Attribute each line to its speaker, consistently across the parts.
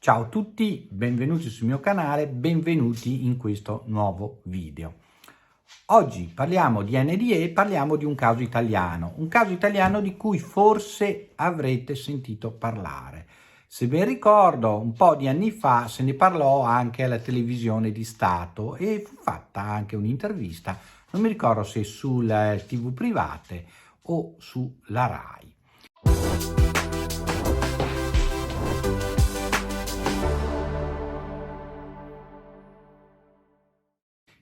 Speaker 1: Ciao a tutti, benvenuti sul mio canale, benvenuti in questo nuovo video. Oggi parliamo di NDE, parliamo di un caso italiano di cui forse avrete sentito parlare. Se ben ricordo, un po' di anni fa se ne parlò anche alla televisione di Stato e fu fatta anche un'intervista, non mi ricordo se sulle TV private o sulla Rai.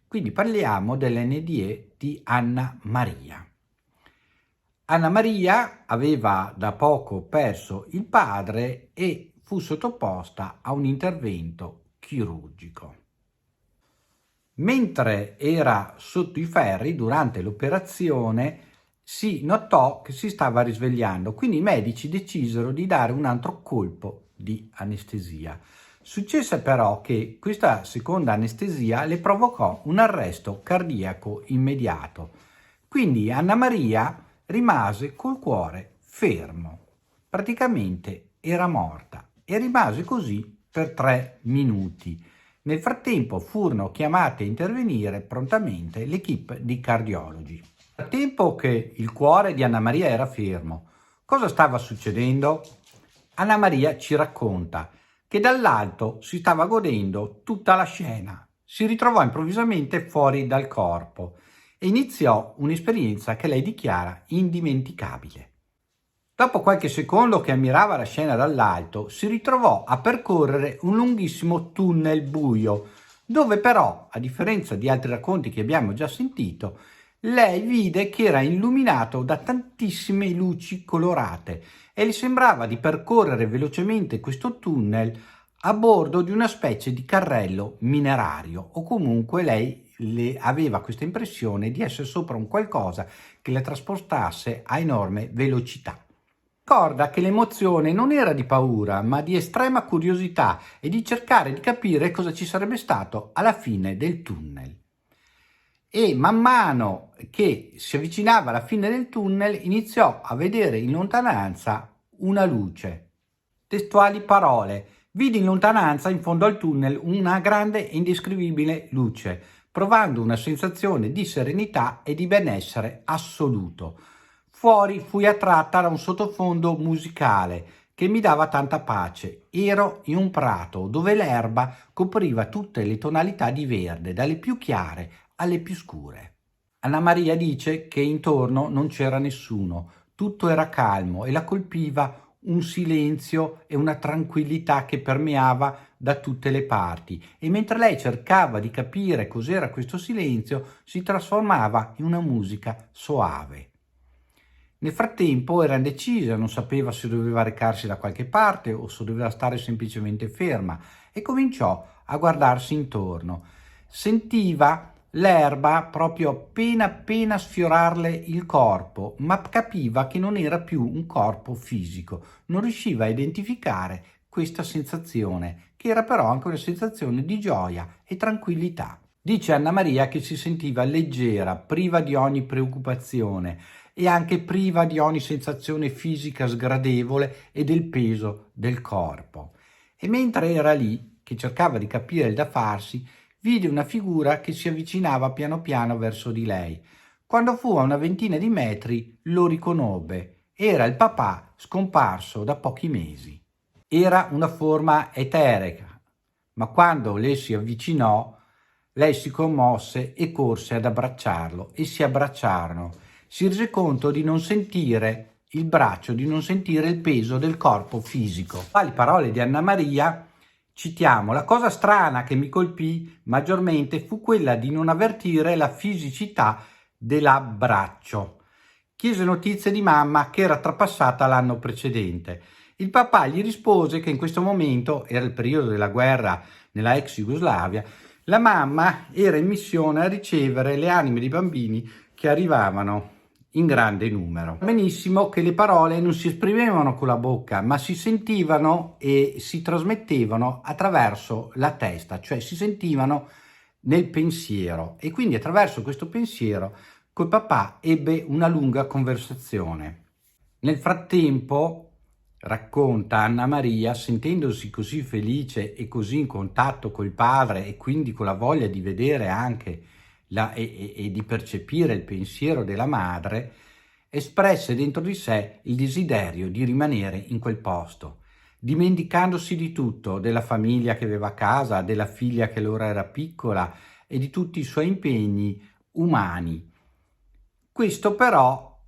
Speaker 1: Quindi parliamo dell'NDE di Anna Maria. Anna Maria aveva da poco perso il padre e fu sottoposta a un intervento chirurgico. Mentre era sotto i ferri durante l'operazione si notò che si stava risvegliando, quindi i medici decisero di dare un altro colpo di anestesia. Successe però che questa seconda anestesia le provocò un arresto cardiaco immediato. Quindi Anna Maria rimase col cuore fermo. Praticamente era morta e rimase così per 3 minuti. Nel frattempo furono chiamate a intervenire prontamente l'equipe di cardiologi. Nel frattempo che il cuore di Anna Maria era fermo, cosa stava succedendo? Anna Maria ci racconta che dall'alto si stava godendo tutta la scena. Si ritrovò improvvisamente fuori dal corpo e iniziò un'esperienza che lei dichiara indimenticabile. Dopo qualche secondo che ammirava la scena dall'alto, si ritrovò a percorrere un lunghissimo tunnel buio, dove però, a differenza di altri racconti che abbiamo già sentito, lei vide che era illuminato da tantissime luci colorate e le sembrava di percorrere velocemente questo tunnel a bordo di una specie di carrello minerario, o comunque lei aveva questa impressione di essere sopra un qualcosa che la trasportasse a enorme velocità. Ricorda che l'emozione non era di paura, ma di estrema curiosità e di cercare di capire cosa ci sarebbe stato alla fine del tunnel. E man mano che si avvicinava alla fine del tunnel iniziò a vedere in lontananza una luce. Testuali parole: vidi in lontananza in fondo al tunnel una grande e indescrivibile luce, provando una sensazione di serenità e di benessere assoluto. Fuori fui attratta da un sottofondo musicale che mi dava tanta pace. Ero in un prato dove l'erba copriva tutte le tonalità di verde, dalle più chiare alle più scure. Anna Maria dice che intorno non c'era nessuno, tutto era calmo e la colpiva un silenzio e una tranquillità che permeava da tutte le parti, e mentre lei cercava di capire cos'era questo silenzio, si trasformava in una musica soave. Nel frattempo era indecisa, non sapeva se doveva recarsi da qualche parte o se doveva stare semplicemente ferma, e cominciò a guardarsi intorno. Sentiva l'erba proprio appena sfiorarle il corpo, ma capiva che non era più un corpo fisico, non riusciva a identificare questa sensazione, che era però anche una sensazione di gioia e tranquillità. Dice Anna Maria che si sentiva leggera, priva di ogni preoccupazione e anche priva di ogni sensazione fisica sgradevole e del peso del corpo. E mentre era lì, che cercava di capire il da farsi, vide una figura che si avvicinava piano piano verso di lei. Quando fu a una ventina di metri lo riconobbe. Era il papà scomparso da pochi mesi. Era una forma eterica, ma quando le si avvicinò, lei si commosse e corse ad abbracciarlo e si abbracciarono. Si rese conto di non sentire il braccio, di non sentire il peso del corpo fisico. Le parole di Anna Maria, citiamo: la cosa strana che mi colpì maggiormente fu quella di non avvertire la fisicità dell'abbraccio. Chiese notizie di mamma, che era trapassata l'anno precedente. Il papà gli rispose che in questo momento, era il periodo della guerra nella ex Jugoslavia, la mamma era in missione a ricevere le anime dei bambini che arrivavano in grande numero. Benissimo che le parole non si esprimevano con la bocca, ma si sentivano e si trasmettevano attraverso la testa, cioè si sentivano nel pensiero, e quindi attraverso questo pensiero col papà ebbe una lunga conversazione. Nel frattempo racconta Anna Maria, sentendosi così felice e così in contatto col padre e quindi con la voglia di vedere anche e di percepire il pensiero della madre, espresse dentro di sé il desiderio di rimanere in quel posto, dimenticandosi di tutto, della famiglia che aveva a casa, della figlia che allora era piccola e di tutti i suoi impegni umani. Questo però,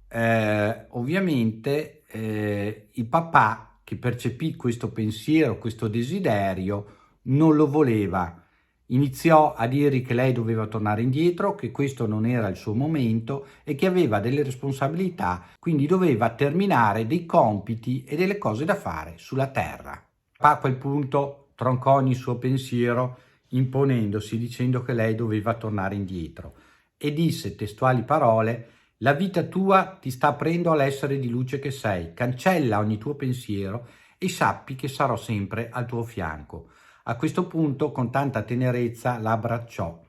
Speaker 1: ovviamente, il papà che percepì questo pensiero, questo desiderio, non lo voleva. Iniziò a dirgli che lei doveva tornare indietro, che questo non era il suo momento e che aveva delle responsabilità, quindi doveva terminare dei compiti e delle cose da fare sulla terra. A quel punto troncò ogni suo pensiero, imponendosi, dicendo che lei doveva tornare indietro, e disse testuali parole: la vita tua ti sta aprendo all'essere di luce che sei, cancella ogni tuo pensiero e sappi che sarò sempre al tuo fianco. A questo punto, con tanta tenerezza, la abbracciò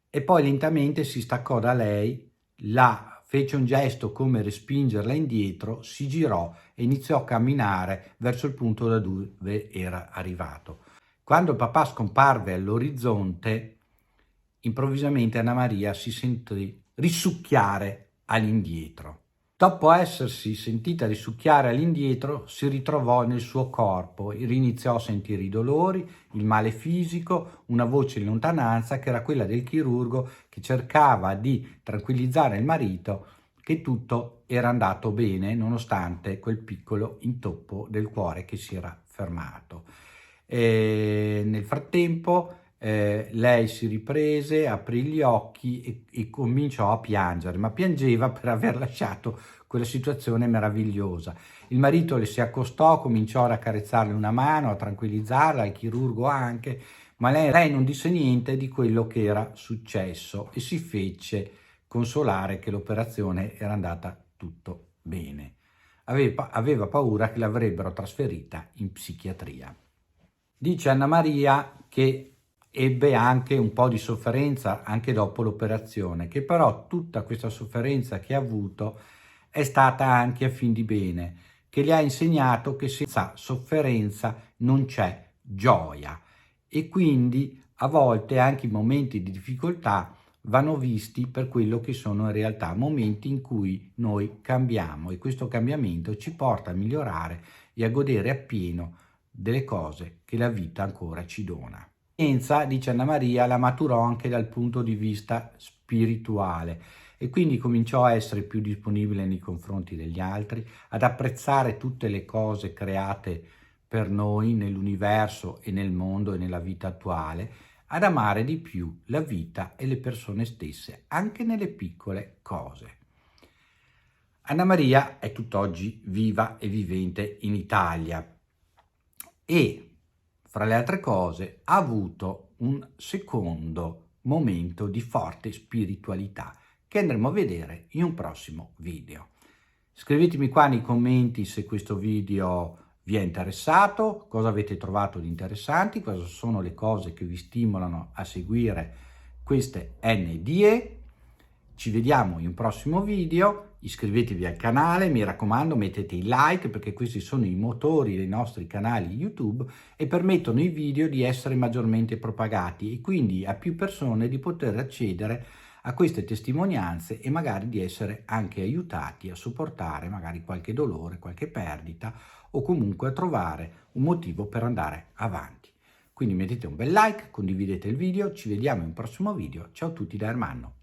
Speaker 1: e poi lentamente si staccò da lei, la fece un gesto come respingerla indietro, si girò e iniziò a camminare verso il punto da dove era arrivato. Quando il papà scomparve all'orizzonte, improvvisamente Anna Maria si sentì risucchiare all'indietro. Dopo essersi sentita risucchiare all'indietro, si ritrovò nel suo corpo e iniziò a sentire i dolori, il male fisico, una voce in lontananza che era quella del chirurgo che cercava di tranquillizzare il marito che tutto era andato bene nonostante quel piccolo intoppo del cuore che si era fermato. E nel frattempo lei si riprese, aprì gli occhi e cominciò a piangere, ma piangeva per aver lasciato quella situazione meravigliosa. Il marito le si accostò, cominciò ad accarezzarle una mano, a tranquillizzarla, il chirurgo anche, ma lei non disse niente di quello che era successo e si fece consolare che l'operazione era andata tutto bene. Aveva paura che l'avrebbero trasferita in psichiatria. Dice Anna Maria che ebbe anche un po' di sofferenza anche dopo l'operazione, che però tutta questa sofferenza che ha avuto è stata anche a fin di bene, che gli ha insegnato che senza sofferenza non c'è gioia e quindi a volte anche i momenti di difficoltà vanno visti per quello che sono in realtà momenti in cui noi cambiamo e questo cambiamento ci porta a migliorare e a godere appieno delle cose che la vita ancora ci dona. Scienza, dice Anna Maria, la maturò anche dal punto di vista spirituale e quindi cominciò a essere più disponibile nei confronti degli altri, ad apprezzare tutte le cose create per noi nell'universo e nel mondo e nella vita attuale, ad amare di più la vita e le persone stesse, anche nelle piccole cose. Anna Maria è tutt'oggi viva e vivente in Italia e fra le altre cose, ha avuto un secondo momento di forte spiritualità che andremo a vedere in un prossimo video. Scrivetemi qua nei commenti se questo video vi è interessato, cosa avete trovato di interessanti, cosa sono le cose che vi stimolano a seguire queste NDE. Ci vediamo in un prossimo video. Iscrivetevi al canale, mi raccomando, mettete i like perché questi sono i motori dei nostri canali YouTube e permettono ai video di essere maggiormente propagati e quindi a più persone di poter accedere a queste testimonianze e magari di essere anche aiutati a sopportare magari qualche dolore, qualche perdita o comunque a trovare un motivo per andare avanti. Quindi mettete un bel like, condividete il video, ci vediamo in un prossimo video. Ciao a tutti da Ermanno.